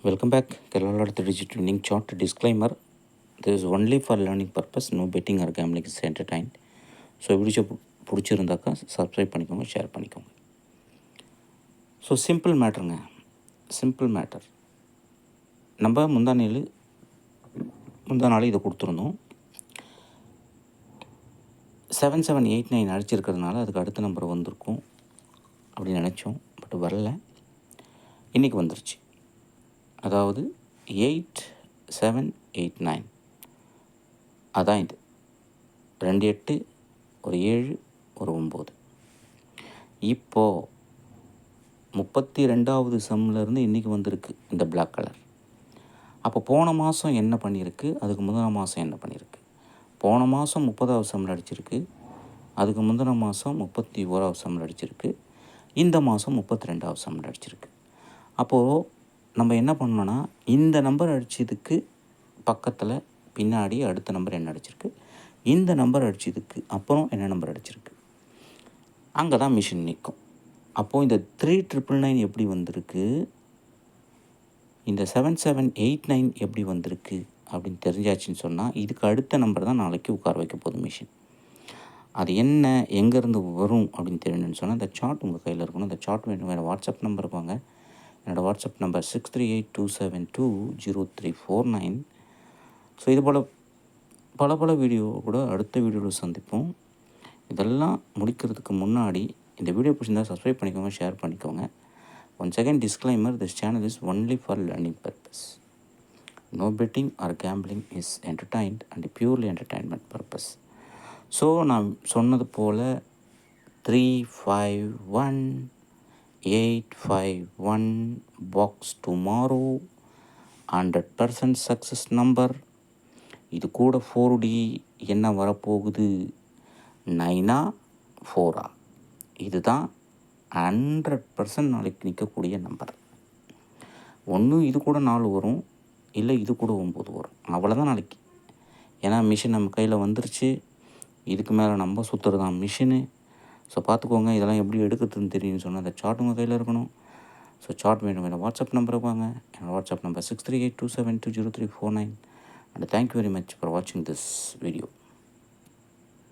Welcome back. Kerala Lord 3 Training Chart. Disclaimer: this is only for learning purpose. No betting or gambling is entertained. So video பிடிச்சிருந்தாக்கா subscribe பண்ணிக்கோங்க, share பண்ணிக்கோங்க. So simple matter. நம்ம முந்தா நாள் இதை கொடுத்துருந்தோம். 7789 அடிச்சிருக்கிறதுனால அதுக்கு அடுத்த நம்பர் வந்திருக்கும் அப்படின்னு நினச்சோம். பட் வரல, இன்றைக்கி வந்துருச்சு. அதாவது 8789 அதான் இது. 2 8 ஒரு 7 ஒரு 9. இப்போது 32வது சம்மிலேருந்து இன்றைக்கி வந்திருக்கு இந்த பிளாக் கலர். அப்போ போன மாதம் என்ன பண்ணியிருக்கு, அதுக்கு முந்தின மாதம் என்ன பண்ணியிருக்கு. போன மாதம் 30வது சம்மில் அடிச்சிருக்கு, அதுக்கு முந்தின மாதம் 31வது சம்மில் அடிச்சிருக்கு, இந்த மாதம் 32வது சம்மில் அடிச்சிருக்கு. அப்போது நம்ம என்ன பண்ணோன்னா, இந்த நம்பர் அடித்ததுக்கு பக்கத்தில் பின்னாடி அடுத்த நம்பர் என்ன அடிச்சிருக்கு, இந்த நம்பர் அடித்ததுக்கு அப்புறம் என்ன நம்பர் அடிச்சிருக்கு, அங்கே தான் மிஷின் நிற்கும். அப்போது இந்த 3999 எப்படி வந்திருக்கு, இந்த 7789 எப்படி வந்திருக்கு அப்படின்னு தெரிஞ்சாச்சுன்னு சொன்னால், இதுக்கு அடுத்த நம்பர் தான் நாளைக்கு உட்கார வைக்க போகுது மிஷின். அது என்ன, எங்கேருந்து வரும் அப்படின்னு தெரியணும்னு சொன்னால், இந்த சார்ட் உங்கள் கையில் இருக்கணும். இந்த சார்ட் வேணும், வேறு வாட்ஸ்அப் நம்பர் வாங்க. என்னோடய வாட்ஸ்அப் நம்பர் 6382720349. ஸோ இது போல் பல வீடியோ கூட அடுத்த வீடியோவில் சந்திப்போம். இதெல்லாம் முடிக்கிறதுக்கு முன்னாடி இந்த வீடியோ பிடிச்சிருந்தால் சப்ஸ்கிரைப் பண்ணிக்கோங்க, ஷேர் பண்ணிக்கோங்க. Once again disclaimer, this channel is only for learning purpose. No betting or gambling is entertained and purely entertainment purpose. So நான் சொன்னது போல் 351851 பாக்ஸ் டுமாரோ 100% சக்ஸஸ் நம்பர். இது கூட 4D என்ன வரப்போகுது, 9 4. இதுதான் 100% நாளைக்கு நிற்கக்கூடிய நம்பர். ஒன்று இது கூட 4 வரும், இல்லை இது கூட 9 வரும். அவ்வளோதான் நாளைக்கு. ஏன்னா மிஷின் நம்ம கையில் வந்துருச்சு. இதுக்கு மேலே நம்ம சுற்றுறது தான் மிஷினு. ஸோ பார்த்துக்கோங்க, இதெல்லாம் எப்படி எடுக்கிறதுன்னு தெரியும்னு சொன்னால் அந்த சார்ட் உங்கள் கையில் இருக்கணும். ஸோ சார்ட் வேணும், வாட்ஸ்அப் நம்பர் வாங்க. என்னோடய WhatsApp number 6382720349. And thank you very much for watching this video.